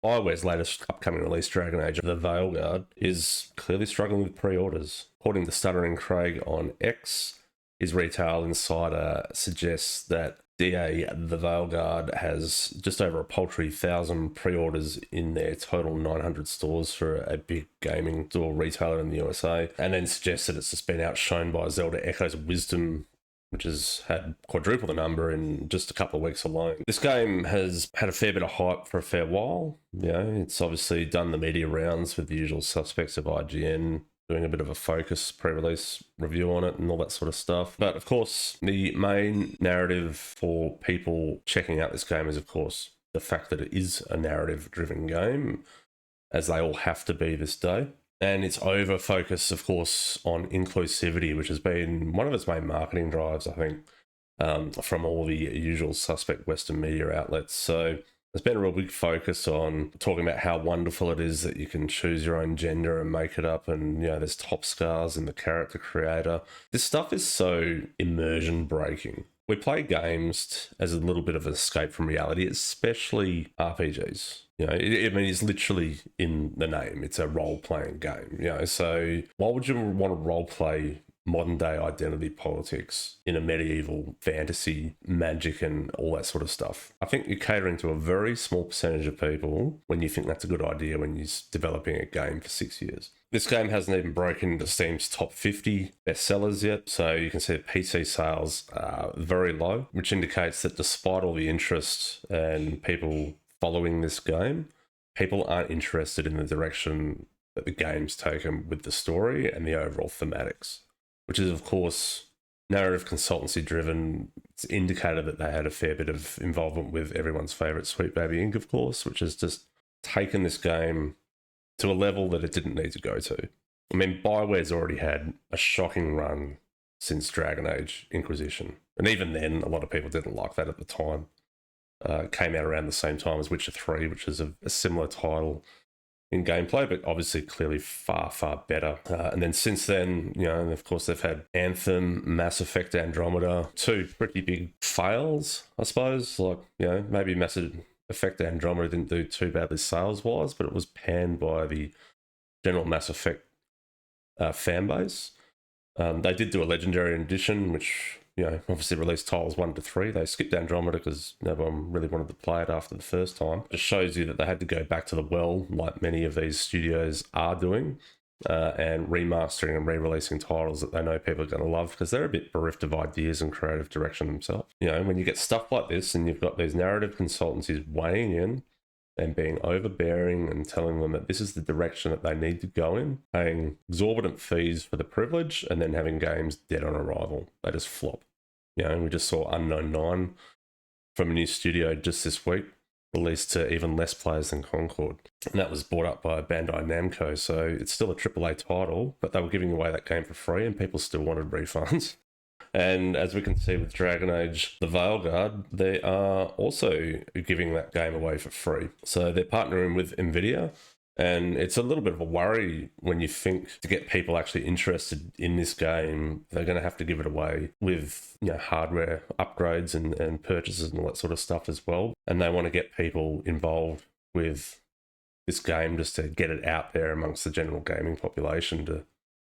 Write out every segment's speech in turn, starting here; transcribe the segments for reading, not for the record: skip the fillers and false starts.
Bioware's latest upcoming release, Dragon Age of the Veilguard, is clearly struggling with pre-orders. According to Stuttering Craig on X, his retail insider suggests that DA the Veilguard has just over a paltry 1,000 pre-orders in their total 900 stores for a big gaming store retailer in the USA, and then suggests that it's just been outshone by Zelda Echoes of Wisdom, which has had quadruple the number in just a couple of weeks alone. This game has had a fair bit of hype for a fair while. You know, it's obviously done the media rounds with the usual suspects of IGN doing a bit of a focus pre-release review on it and all that sort of stuff. But of course, the main narrative for people checking out this game is, of course, the fact that it is a narrative-driven game, as they all have to be this day. And its over focus, of course, on inclusivity, which has been one of its main marketing drives, I think, from all the usual suspect Western media outlets. So there's been a real big focus on talking about how wonderful it is that you can choose your own gender and make it up, and there's top scars in the character creator. This stuff is so immersion breaking. We play games as a little bit of an escape from reality, especially RPGs. It's literally in the name. It's a role-playing game, so why would you want to role-play modern-day identity politics in a medieval fantasy, magic, and all that sort of stuff? I think you're catering to a very small percentage of people when you think that's a good idea when you're developing a game for 6 years. This game hasn't even broken into Steam's top 50 bestsellers yet, so you can see that PC sales are very low, which indicates that despite all the interest and people following this game, people aren't interested in the direction that the game's taken with the story and the overall thematics, which is, of course, narrative consultancy driven. It's indicated that they had a fair bit of involvement with everyone's favourite Sweet Baby Inc., of course, which has just taken this game to a level that it didn't need to go to. I mean, Bioware's already had a shocking run since Dragon Age Inquisition. And even then, a lot of people didn't like that at the time. Came out around the same time as Witcher 3, which is a similar title in gameplay, but obviously clearly far, far better. And then since then, of course, they've had Anthem, Mass Effect Andromeda, two pretty big fails, I suppose. Like, maybe Mass Effect Andromeda didn't do too badly sales-wise, but it was panned by the general Mass Effect fan base. They did do a Legendary Edition, which obviously released titles 1 to 3. They skipped Andromeda because no one really wanted to play it after the first time. It shows you that they had to go back to the well, like many of these studios are doing, and remastering and re-releasing titles that they know people are going to love, because they're a bit bereft of ideas and creative direction themselves. When you get stuff like this and you've got these narrative consultancies weighing in and being overbearing and telling them that this is the direction that they need to go in, paying exorbitant fees for the privilege, and then having games dead on arrival. They just flop. We just saw Unknown 9 from a new studio just this week, released to even less players than Concord. And that was bought up by Bandai Namco, so it's still a AAA title, but they were giving away that game for free and people still wanted refunds. And as we can see with Dragon Age the Veilguard, they are also giving that game away for free. So they're partnering with NVIDIA, and it's a little bit of a worry when you think to get people actually interested in this game, they're going to have to give it away with hardware upgrades and purchases and all that sort of stuff as well. And they want to get people involved with this game just to get it out there amongst the general gaming population to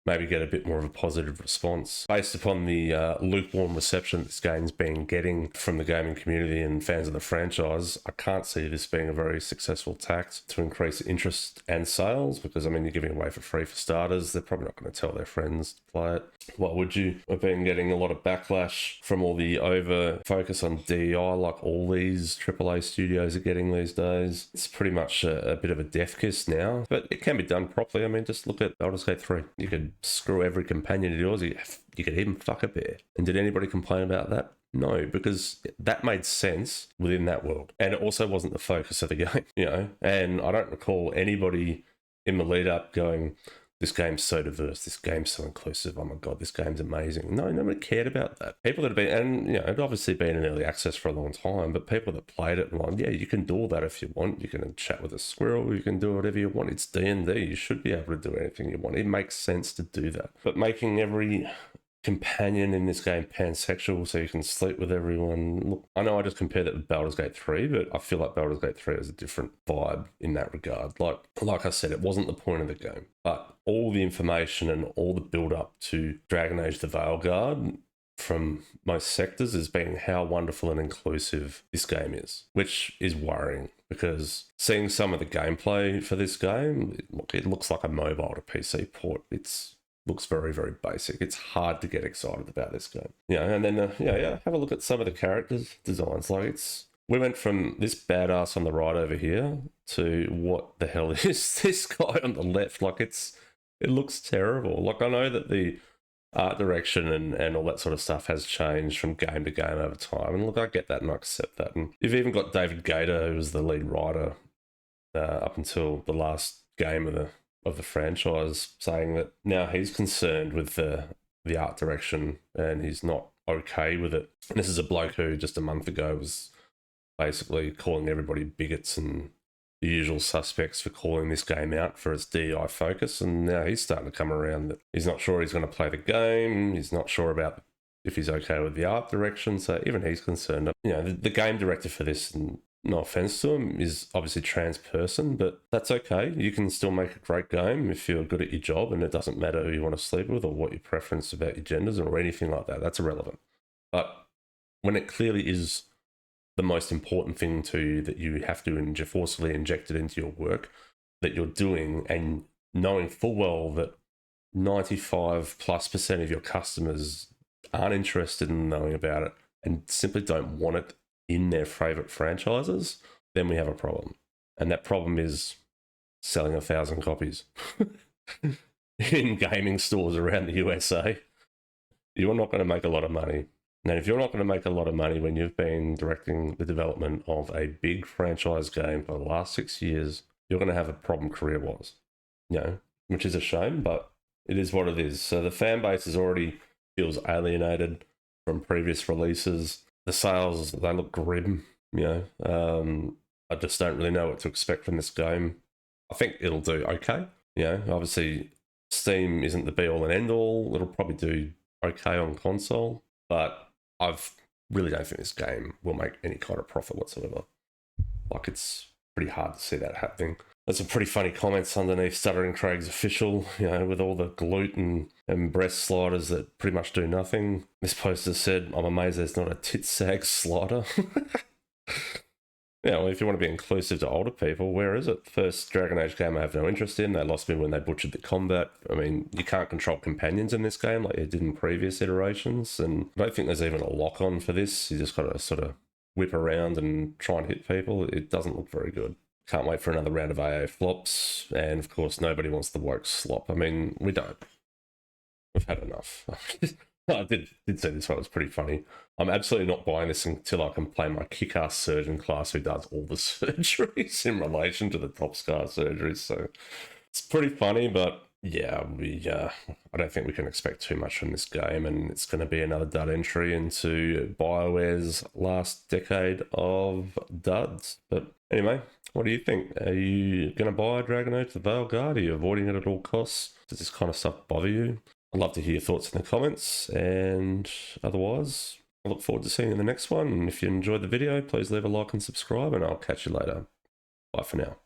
maybe get a bit more of a positive response. Based upon the lukewarm reception this game's been getting from the gaming community and fans of the franchise, I can't see this being a very successful tact to increase interest and sales, because, you're giving away for free for starters. They're probably not going to tell their friends to play it. Why would you? We've been getting a lot of backlash from all the over focus on DEI, like all these AAA studios are getting these days. It's pretty much a bit of a death kiss now, but it can be done properly. Just look at Baldur's Gate 3. You could screw every companion of yours. You could even fuck a bear. And did anybody complain about that? No, because that made sense within that world. And it also wasn't the focus of the game, And I don't recall anybody in the lead up going, this game's so diverse, this game's so inclusive, oh my God, this game's amazing. No, nobody cared about that. People that have been, and it'd obviously been in early access for a long time, but people that played it and like, yeah, you can do all that if you want. You can chat with a squirrel, you can do whatever you want. It's D&D, you should be able to do anything you want. It makes sense to do that. But making every companion in this game pansexual, so you can sleep with everyone. Look, I know I just compared it with Baldur's Gate 3, but I feel like Baldur's Gate 3 has a different vibe in that regard. Like I said, it wasn't the point of the game, but all the information and all the build up to Dragon Age the Veilguard from most sectors has been how wonderful and inclusive this game is, which is worrying because seeing some of the gameplay for this game, it looks like a mobile to PC port. Looks very, very basic. It's hard to get excited about this game. Yeah, and then have a look at some of the characters designs. We went from this badass on the right over here to what the hell is this guy on the left? It looks terrible. I know that the art direction and all that sort of stuff has changed from game to game over time. And look, I get that and I accept that. And you've even got David Gator, who was the lead writer up until the last game of the franchise, saying that now he's concerned with the art direction and he's not okay with it. And this is a bloke who just a month ago was basically calling everybody bigots and the usual suspects for calling this game out for its DEI focus, and now he's starting to come around that he's not sure he's going to play the game, he's not sure about if he's okay with the art direction, so even he's concerned. The game director for this, and no offense to him, is obviously a trans person, but that's okay. You can still make a great game if you're good at your job, and it doesn't matter who you want to sleep with or what your preference about your genders or anything like that. That's irrelevant. But when it clearly is the most important thing to you that you have to forcibly inject it into your work that you're doing, and knowing full well that 95+% of your customers aren't interested in knowing about it and simply don't want it in their favorite franchises, then we have a problem. And that problem is selling 1,000 copies in gaming stores around the USA. You're not going to make a lot of money. Now, if you're not going to make a lot of money when you've been directing the development of a big franchise game for the last 6 years, you're going to have a problem career-wise, which is a shame, but it is what it is. So the fan base already feels alienated from previous releases. The sales, they look grim, I just don't really know what to expect from this game. I think it'll do okay. Obviously, Steam isn't the be-all and end-all. It'll probably do okay on console, but I really don't think this game will make any kind of profit whatsoever. It's pretty hard to see that happening. There's some pretty funny comments underneath Stuttering Craig's official, with all the glute and breast sliders that pretty much do nothing. This poster said, "I'm amazed there's not a tit sag slider." Well, if you want to be inclusive to older people, where is it? First Dragon Age game I have no interest in. They lost me when they butchered the combat. I mean, you can't control companions in this game like you did in previous iterations, and I don't think there's even a lock-on for this. You just got to sort of whip around and try and hit people. It doesn't look very good. Can't wait for another round of AA flops, and of course nobody wants the woke slop. I mean, we don't. We've had enough. I did say this one was pretty funny. I'm absolutely not buying this until I can play my kick-ass surgeon class who does all the surgeries in relation to the top scar surgeries. So it's pretty funny, but yeah, I don't think we can expect too much from this game, and it's going to be another dud entry into BioWare's last decade of duds. But anyway, what do you think? Are you going to buy Dragon Age the Veilguard? Are you avoiding it at all costs? Does this kind of stuff bother you? I'd love to hear your thoughts in the comments, and otherwise, I look forward to seeing you in the next one. And if you enjoyed the video, please leave a like and subscribe, and I'll catch you later. Bye for now.